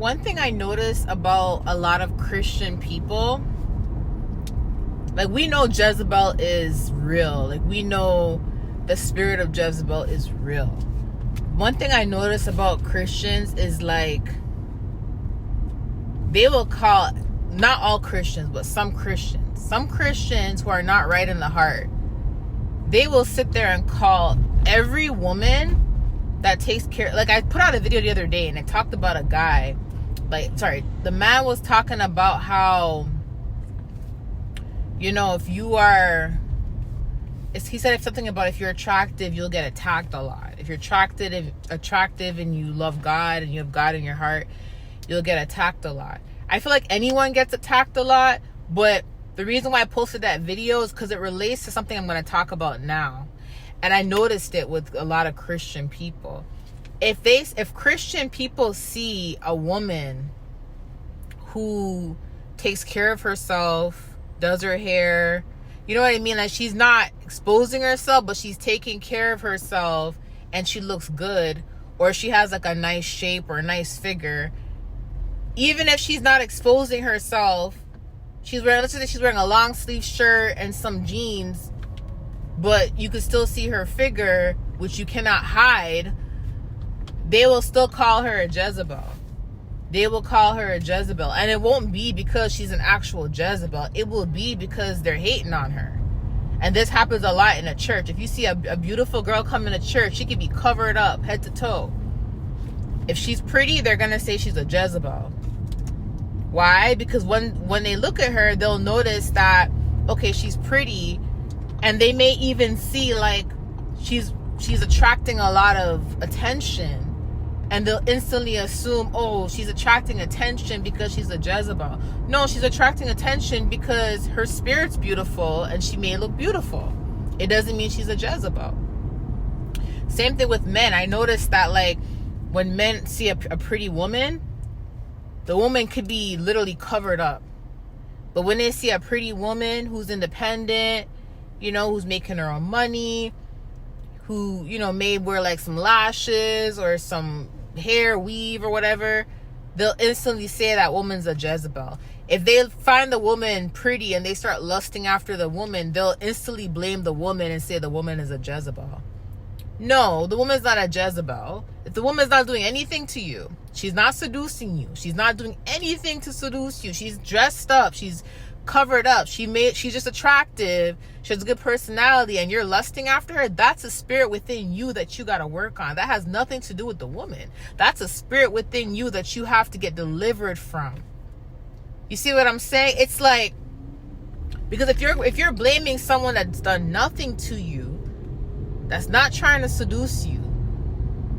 One thing I notice about a lot of Christian people, like, we know Jezebel is real. Like, we know the spirit of Jezebel is real. One thing I notice about Christians is, like, they will call, not all Christians, but some Christians who are not right in the heart, they will sit there and call every woman that takes care. Like, I put out a video the other day and I talked about a guy, the man was talking about how, you know, if you are, he said something about if you're attractive, you'll get attacked a lot. If you're attractive and you love God and you have God in your heart, you'll get attacked a lot. I feel like anyone gets attacked a lot, but the reason why I posted that video is because it relates to something I'm going to talk about now. And I noticed it with a lot of Christian people. If Christian people see a woman who takes care of herself, does her hair, you know what I mean? Like, she's not exposing herself, but she's taking care of herself and she looks good, or she has like a nice shape or a nice figure. Even if she's not exposing herself, let's say she's wearing a long sleeve shirt and some jeans, but you could still see her figure, which you cannot hide, they will still call her a Jezebel. They will call her a Jezebel. And it won't be because she's an actual Jezebel. It will be because they're hating on her. And this happens a lot in a church. If you see a beautiful girl come into church, she can be covered up head to toe. If she's pretty, they're going to say she's a Jezebel. Why? Because when they look at her, they'll notice that, okay, she's pretty, and they may even see like she's attracting a lot of attention, and they'll instantly assume, oh, she's attracting attention because she's a Jezebel. No, she's attracting attention because her spirit's beautiful and she may look beautiful. It doesn't mean she's a Jezebel. Same thing with men. I noticed that, like, when men see a pretty woman, the woman could be literally covered up. But when they see a pretty woman who's independent, you know, who's making her own money, who, you know, may wear like some lashes or some hair weave or whatever, they'll instantly say that woman's a Jezebel. If they find the woman pretty and they start lusting after the woman, they'll instantly blame the woman and say the woman is a Jezebel. No, the woman's not a Jezebel. If the woman's not doing anything to you, she's not seducing you, she's not doing anything to seduce you, she's dressed up, she's covered up, she's just attractive, she has a good personality, and you're lusting after her, that's a spirit within you that you got to work on. That has nothing to do with the woman. That's a spirit within you that you have to get delivered from. You see what I'm saying? It's like, because if you're blaming someone that's done nothing to you, that's not trying to seduce you,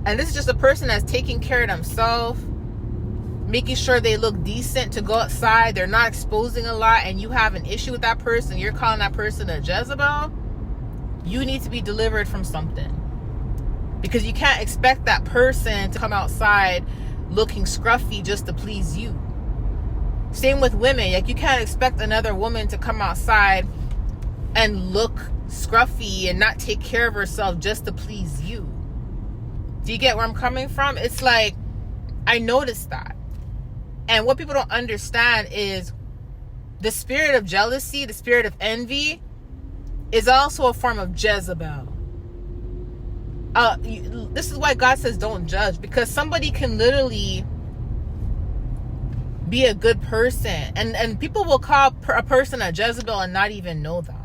and this is just a person that's taking care of themselves, making sure they look decent to go outside, they're not exposing a lot, and you have an issue with that person, you're calling that person a Jezebel, you need to be delivered from something. Because you can't expect that person to come outside looking scruffy just to please you. Same with women. Like, you can't expect another woman to come outside and look scruffy and not take care of herself just to please you. Do you get where I'm coming from? It's like, I noticed that. And what people don't understand is the spirit of jealousy, the spirit of envy, is also a form of Jezebel. This is why God says don't judge, because somebody can literally be a good person, and people will call a person a Jezebel and not even know them.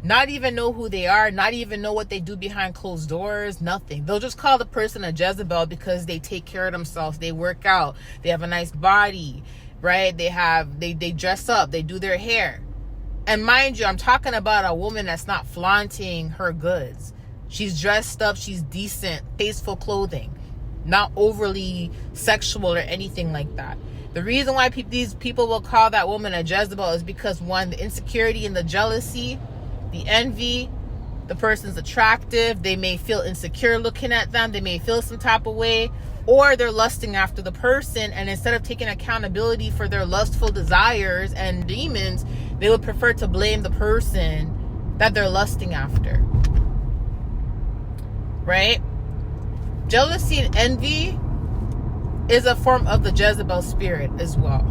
Not even know who they are, not even know what they do behind closed doors, nothing. They'll just call the person a Jezebel because they take care of themselves, they work out, they have a nice body, right? They dress up, they do their hair. And mind you, I'm talking about a woman that's not flaunting her goods. She's dressed up, she's decent, tasteful clothing, not overly sexual or anything like that. The reason why these people will call that woman a Jezebel is because, one, the insecurity and the jealousy, the envy, the person's attractive, they may feel insecure looking at them, they may feel some type of way, or they're lusting after the person, and instead of taking accountability for their lustful desires and demons, they would prefer to blame the person that they're lusting after. Right? Jealousy and envy is a form of the Jezebel spirit as well.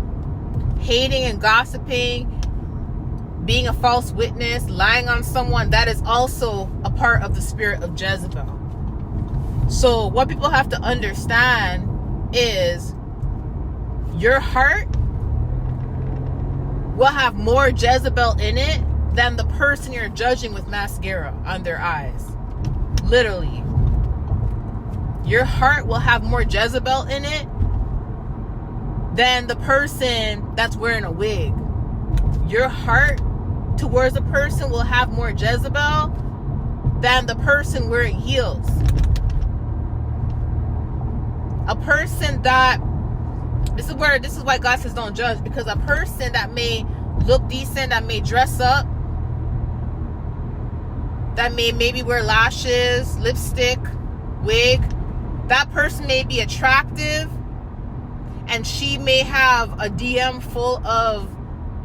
Hating and gossiping, being a false witness, lying on someone, that is also a part of the spirit of Jezebel. So what people have to understand is your heart will have more Jezebel in it than the person you're judging with mascara on their eyes. Literally. Your heart will have more Jezebel in it than the person that's wearing a wig. Your heart towards a person will have more Jezebel than the person wearing heels. A person that, this is why God says don't judge, because a person that may look decent, that may dress up, that may maybe wear lashes, lipstick, wig, that person may be attractive, and she may have a DM full of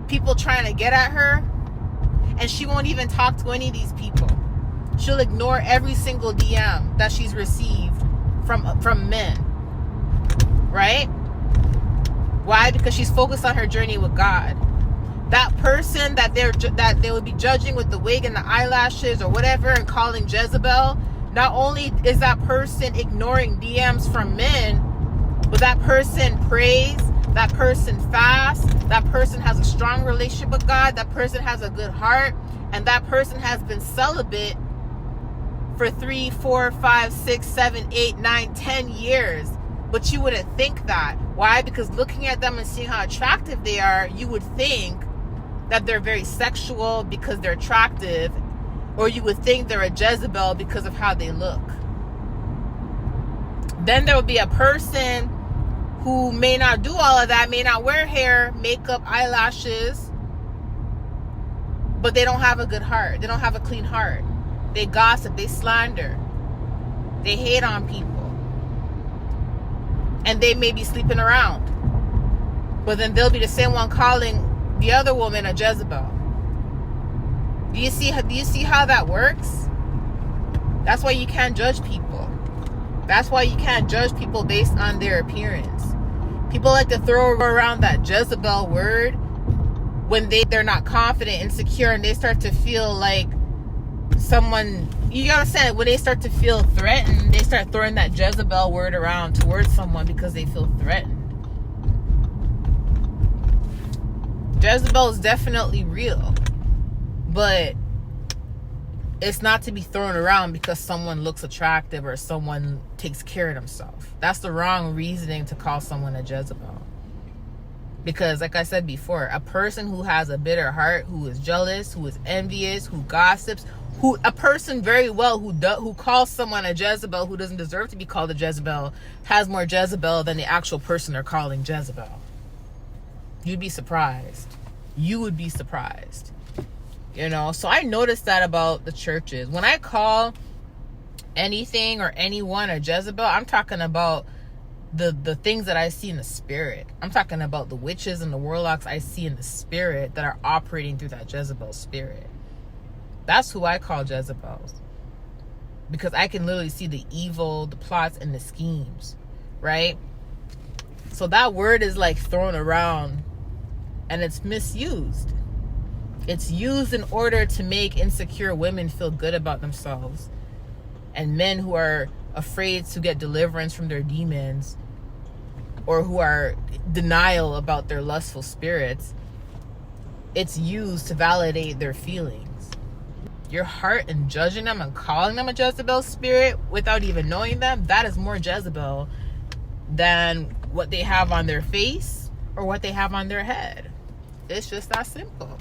people trying to get at her, and she won't even talk to any of these people. She'll ignore every single DM that she's received from men. Right? Why? Because she's focused on her journey with God. That person that they would be judging with the wig and the eyelashes or whatever and calling Jezebel, not only is that person ignoring DMs from men, but that person prays, that person fasts, that person has a strong relationship with God, that person has a good heart, and that person has been celibate for 3, 4, 5, 6, 7, 8, 9, 10 years. But you wouldn't think that. Why? Because looking at them and seeing how attractive they are, you would think that they're very sexual because they're attractive, or you would think they're a Jezebel because of how they look. Then there would be a person who may not do all of that, may not wear hair, makeup, eyelashes, but they don't have a good heart. They don't have a clean heart. They gossip, they slander, they hate on people. And they may be sleeping around. But then they'll be the same one calling the other woman a Jezebel. Do you see how that works? That's why you can't judge people. That's why you can't judge people based on their appearance. People like to throw around that Jezebel word when they're not confident, insecure, and they start to feel like someone, you understand, when they start to feel threatened, they start throwing that Jezebel word around towards someone because they feel threatened. Jezebel is definitely real, but it's not to be thrown around because someone looks attractive or someone takes care of themselves. That's the wrong reasoning to call someone a Jezebel. Because like I said before, a person who has a bitter heart, who is jealous, who is envious, who gossips, a person very well who calls someone a Jezebel who doesn't deserve to be called a Jezebel has more Jezebel than the actual person they're calling Jezebel. You'd be surprised. You would be surprised. You know, so I noticed that about the churches. When I call anything or anyone a Jezebel, I'm talking about the things that I see in the spirit. I'm talking about the witches and the warlocks I see in the spirit that are operating through that Jezebel spirit. That's who I call Jezebels. Because I can literally see the evil, the plots, and the schemes. Right? So that word is like thrown around and it's misused. It's used in order to make insecure women feel good about themselves. And men who are afraid to get deliverance from their demons, or who are denial about their lustful spirits, it's used to validate their feelings. Your heart and judging them and calling them a Jezebel spirit without even knowing them, that is more Jezebel than what they have on their face or what they have on their head. It's just that simple.